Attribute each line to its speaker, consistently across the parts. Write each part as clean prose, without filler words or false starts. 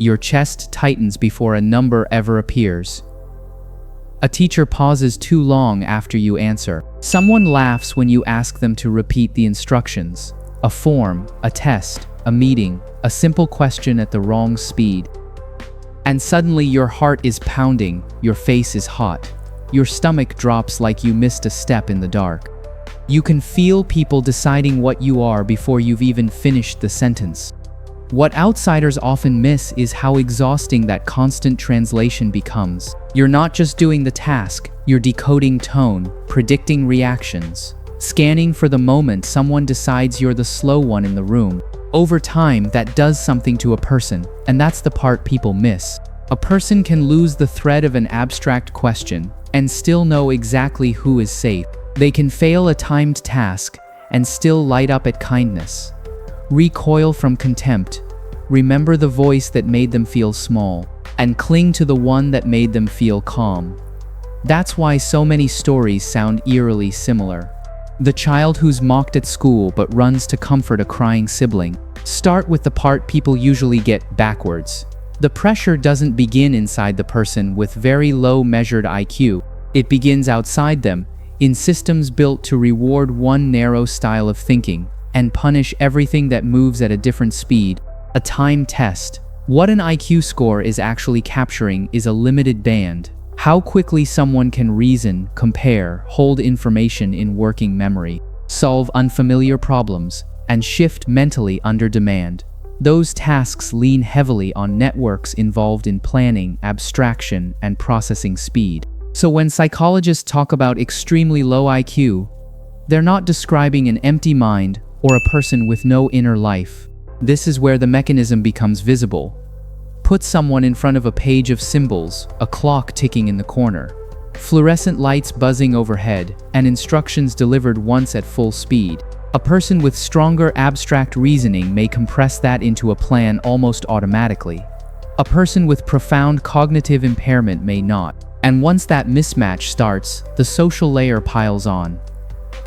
Speaker 1: Your chest tightens before a number ever appears. A teacher pauses too long after you answer. Someone laughs when you ask them to repeat the instructions. A form, a test, a meeting, a simple question at the wrong speed. And suddenly your heart is pounding, your face is hot. Your stomach drops like you missed a step in the dark. You can feel people deciding what you are before you've even finished the sentence. What outsiders often miss is how exhausting that constant translation becomes. You're not just doing the task, you're decoding tone, predicting reactions, scanning for the moment someone decides you're the slow one in the room. Over time, that does something to a person, and that's the part people miss. A person can lose the thread of an abstract question and still know exactly who is safe. They can fail a timed task and still light up at kindness. Recoil from contempt, remember the voice that made them feel small, and cling to the one that made them feel calm. That's why so many stories sound eerily similar. The child who's mocked at school but runs to comfort a crying sibling. Start with the part people usually get backwards. The pressure doesn't begin inside the person with very low measured IQ. It begins outside them, in systems built to reward one narrow style of thinking and punish everything that moves at a different speed. A time test. What an IQ score is actually capturing is a limited band. How quickly someone can reason, compare, hold information in working memory, solve unfamiliar problems, and shift mentally under demand. Those tasks lean heavily on networks involved in planning, abstraction, and processing speed. So when psychologists talk about extremely low IQ, they're not describing an empty mind or a person with no inner life. This is where the mechanism becomes visible. Put someone in front of a page of symbols, a clock ticking in the corner, fluorescent lights buzzing overhead, and instructions delivered once at full speed. A person with stronger abstract reasoning may compress that into a plan almost automatically. A person with profound cognitive impairment may not. And once that mismatch starts, the social layer piles on.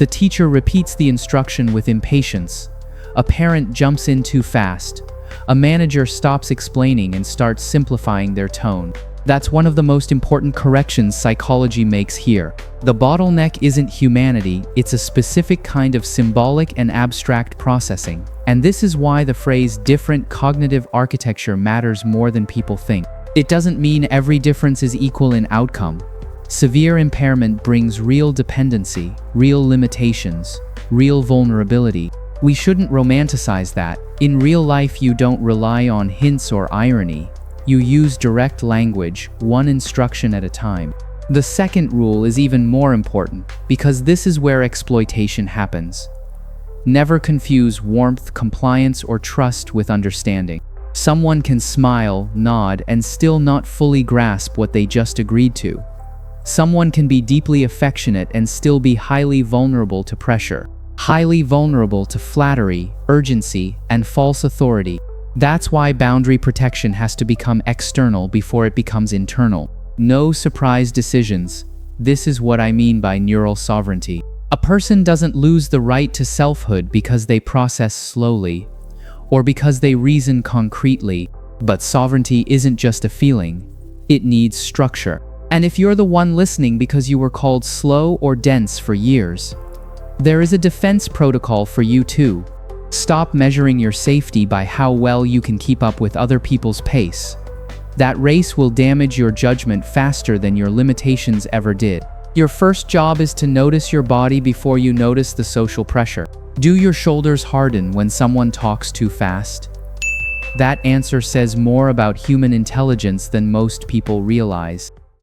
Speaker 1: The teacher repeats the instruction with impatience. A parent jumps in too fast. A manager stops explaining and starts simplifying their tone. That's one of the most important corrections psychology makes here. The bottleneck isn't humanity, it's a specific kind of symbolic and abstract processing. And this is why the phrase different cognitive architecture matters more than people think. It doesn't mean every difference is equal in outcome. Severe impairment brings real dependency, real limitations, real vulnerability. We shouldn't romanticize that. In real life, you don't rely on hints or irony. You use direct language, one instruction at a time. The second rule is even more important, because this is where exploitation happens. Never confuse warmth, compliance, or trust with understanding. Someone can smile, nod, and still not fully grasp what they just agreed to. Someone can be deeply affectionate and still be highly vulnerable to pressure, highly vulnerable to flattery, urgency, and false authority. That's why boundary protection has to become external before it becomes internal. No surprise decisions. This is what I mean by neural sovereignty. A person doesn't lose the right to selfhood because they process slowly, or because they reason concretely. But sovereignty isn't just a feeling. It needs structure. And if you're the one listening because you were called slow or dense for years, there is a defense protocol for you too. Stop measuring your safety by how well you can keep up with other people's pace. That race will damage your judgment faster than your limitations ever did. Your first job is to notice your body before you notice the social pressure. Do your shoulders harden when someone talks too fast? That answer says more about human intelligence than most people realize.